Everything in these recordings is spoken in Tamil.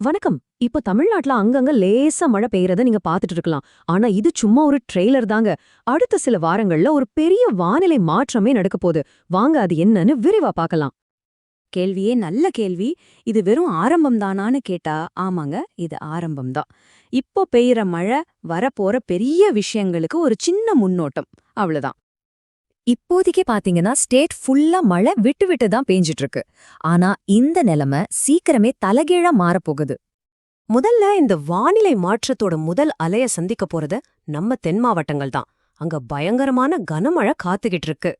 வணக்கம். இப்ப தமிழ்நாட்டுல அங்கங்க லேசா மழை பெய்யறத நீங்க பாத்துட்டு இருக்கலாம். ஆனா இது சும்மா ஒரு ட்ரெய்லர் தாங்க. அடுத்த சில வாரங்கள்ல ஒரு பெரிய வானிலை மாற்றமே நடக்க போகுது. வாங்க அது என்னன்னு விரிவா பார்க்கலாம். கேள்வியே நல்ல கேள்வி. இது வெறும் ஆரம்பம் தானான்னு கேட்டா, ஆமாங்க, இது ஆரம்பம் தான். இப்போ பெய்யற மழை வரப்போற பெரிய விஷயங்களுக்கு ஒரு சின்ன முன்னோட்டம். அவ்வளவுதான். இப்போதைக்கு பாத்தீங்கன்னா ஸ்டேட் ஃபுல்லா மழை விட்டு விட்டு தான் பேஞ்சிட்டு இருக்கு. ஆனா இந்த நிலைமை சீக்கிரமே தலைகீழா மாறப்போகுது. முதல்ல இந்த வானிலை மாற்றத்தோட முதல் அலைய சந்திக்க போறது நம்ம தென் மாவட்டங்கள் தான். அங்க பயங்கரமான கனமழை காத்துக்கிட்டு இருக்கு.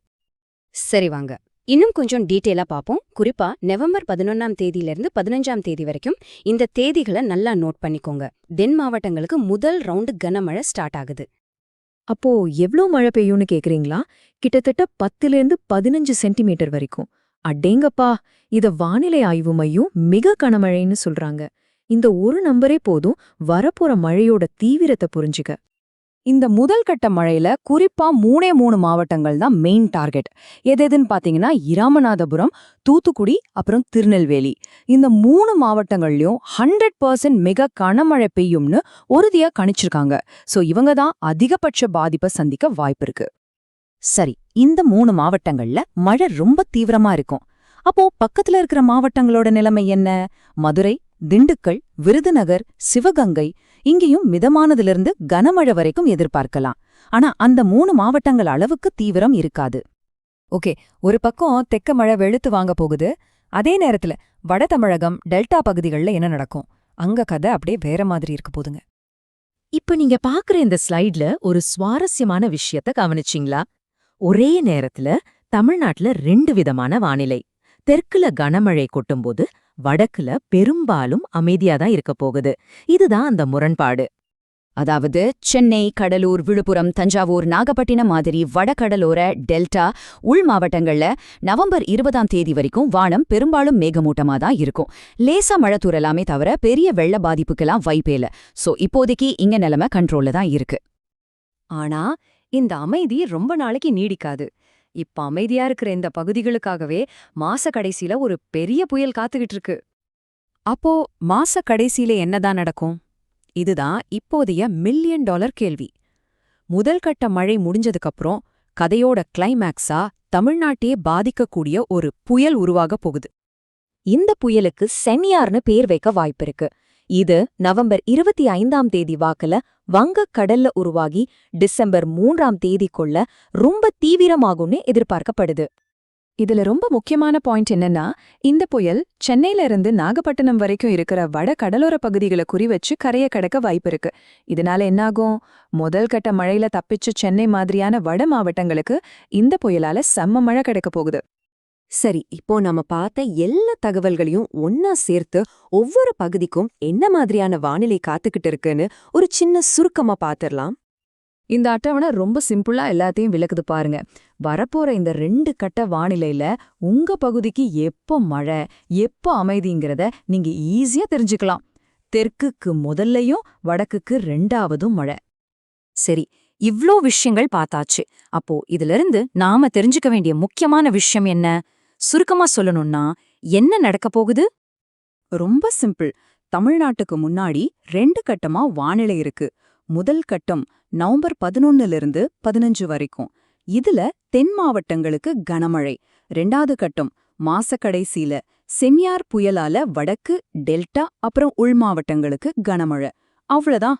சரி வாங்க, இன்னும் கொஞ்சம் டீட்டெயிலா பாப்போம். குறிப்பா நவம்பர் 11ஆம் தேதியிலிருந்து 15ஆம் தேதி வரைக்கும் இந்த தேதிகளை நல்லா நோட் பண்ணிக்கோங்க. தென் மாவட்டங்களுக்கு முதல் ரவுண்டு கனமழை ஸ்டார்ட் ஆகுது. அப்போ எவ்ளோ மழை பெய்யும்னு கேக்குறீங்களா? கிட்டத்தட்ட 10லேருந்து 15 சென்டிமீட்டர் வரைக்கும். அடேங்கப்பா, இத வானிலை ஆய்வு மையம் மிக கனமழைன்னு சொல்றாங்க. இந்த ஒரு நம்பரே போதும் வரப்போற மழையோட தீவிரத்தை புரிஞ்சுக்க. இந்த முதல் கட்ட மழையில குறிப்பா 3 மாவட்டங்கள் தான் மெயின் டார்கெட். எதுன்னு பாத்தீங்கன்னா இராமநாதபுரம், தூத்துக்குடி, அப்புறம் திருநெல்வேலி. இந்த 3 மாவட்டங்கள்லயும் 100% மிக கனமழை பெய்யும்னு உறுதியா கணிச்சிருக்காங்க. சோ இவங்க தான் அதிகபட்ச பாதிப்பை சந்திக்க வாய்ப்பு இருக்கு. சரி, இந்த 3 மாவட்டங்கள்ல மழை ரொம்ப தீவிரமா இருக்கும். அப்போ பக்கத்துல இருக்கிற மாவட்டங்களோட நிலைமை என்ன? மதுரை, திண்டுக்கல், விருதுநகர், சிவகங்கை, இங்கேயும் மிதமானதிலிருந்து கனமழை வரைக்கும் எதிர்பார்க்கலாம். ஆனா அந்த 3 மாவட்டங்கள் அளவுக்கு தீவிரம் இருக்காது. ஓகே, ஒரு பக்கம் தெக்க மழை வெளுத்து வாங்க போகுது. அதே நேரத்துல வட தமிழகம், டெல்டா பகுதிகளில் என்ன நடக்கும்? அங்க கதை அப்படியே வேற மாதிரி இருக்க போதுங்க. இப்ப நீங்க பாக்குற இந்த ஸ்லைட்ல ஒரு சுவாரஸ்யமான விஷயத்த கவனிச்சிங்களா? ஒரே நேரத்துல தமிழ்நாட்டுல 2 விதமான வானிலை. தெற்குல கனமழை கொட்டும்போது வடக்குல பெரும்பாலும் அமைதியாதான் இருக்க போகுது. இதுதான் அந்த முரண்பாடு. அதாவது சென்னை, கடலூர், விழுப்புரம், தஞ்சாவூர், நாகப்பட்டினம் மாதிரி வடகடலோர டெல்டா உள் மாவட்டங்கள்ல நவம்பர் 20ஆம் தேதி வரைக்கும் வானம் பெரும்பாலும் மேகமூட்டமா தான் இருக்கும். லேசா மழை தூறலாமே தவிர பெரிய வெள்ள பாதிப்புக்கெல்லாம் வாய்ப்பே இல்ல. சோ இப்போதைக்கு இங்க நிலைமை கண்ட்ரோல்ல தான் இருக்கு. ஆனா இந்த அமைதி ரொம்ப நாளைக்கு நீடிக்காது. இப்ப அமைதியா இருக்கிற இந்த பகுதிகளுக்காகவே மாச கடைசியில ஒரு பெரிய புயல் காத்துக்கிட்டு இருக்கு. அப்போ மாச கடைசியில என்னதான் நடக்கும்? இதுதான் இப்போதைய மில்லியன் டாலர் கேள்வி. முதல் கட்ட மழை முடிஞ்சதுக்கப்புறம் கதையோட கிளைமேக்ஸா தமிழ்நாட்டையே பாதிக்கக்கூடிய ஒரு புயல் உருவாகப் போகுது. இந்த புயலுக்கு சென்யார்னு பேர் வைக்க வாய்ப்பிருக்கு. இது நவம்பர் 25ஆம் தேதி வாக்குல வங்கக் கடல்ல உருவாகி டிசம்பர் 3ஆம் தேதிக்குள்ள ரொம்ப தீவிரமாகும்னு எதிர்பார்க்கப்படுது. இதுல ரொம்ப முக்கியமான பாயிண்ட் என்னன்னா, இந்த புயல் சென்னையில இருந்து நாகப்பட்டினம் வரைக்கும் இருக்கிற வட கடலோர பகுதிகளை குறிவச்சு கரைய கடக்க வாய்ப்பு இருக்கு. இதனால என்னாகும்? முதல் கட்ட மழையில தப்பிச்சு சென்னை மாதிரியான வட மாவட்டங்களுக்கு இந்த புயலால செம்ம மழை கிடைக்க போகுது. சரி, இப்போ நம்ம பார்த்த எல்லா தகவல்களையும் ஒன்னா சேர்த்து ஒவ்வொரு பகுதிக்கும் என்ன மாதிரியான வானிலை காத்துக்கிட்டு இருக்குன்னு ஒரு சின்ன சுருக்கமா பாத்திரலாம். இந்த அட்டவணை ரொம்ப சிம்பிளா எல்லாத்தையும் விளக்குது பாருங்க. வரப்போற இந்த 2 கட்ட வானிலையில உங்க பகுதிக்கு எப்போ மழை, எப்போ அமைதிங்கிறத நீங்க ஈஸியா தெரிஞ்சுக்கலாம். தெற்குக்கு முதல்லையும் வடக்குக்கு 2ஆவதும் மழை. சரி, இவ்ளோ விஷயங்கள் பார்த்தாச்சு. அப்போ இதிலிருந்து நாம தெரிஞ்சுக்க வேண்டிய முக்கியமான விஷயம் என்ன? சுருக்கமா சொல்லணும்னா என்ன நடக்க போகுது? ரொம்ப சிம்பிள். தமிழ்நாட்டுக்கு முன்னாடி 2 கட்டமா வானிலை இருக்கு. முதல் கட்டம் நவம்பர் 11லிருந்து 15 வரைக்கும். இதுல தென் மாவட்டங்களுக்கு கனமழை. 2வது கட்டம் மாசக்கடைசியில சென்யார் புயலால வடக்கு, டெல்டா, அப்புறம் உள் மாவட்டங்களுக்கு கனமழை. அவ்வளவுதான்.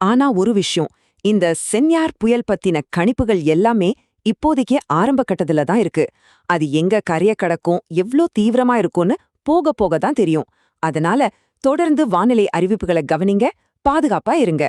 ஆனா ஒரு விஷயம், இந்த சென்யார் புயல் பத்தின கணிப்புகள் எல்லாமே இப்போதைக்கு ஆரம்ப கட்டத்துல தான் இருக்கு. அது எங்க கரைய கடக்கும், எவ்ளோ தீவிரமா இருக்கும்னு போக போக தான் தெரியும். அதனால தொடர்ந்து வானிலை அறிவிப்புகளை கவனிங்க, பாதுகாப்பா இருங்க.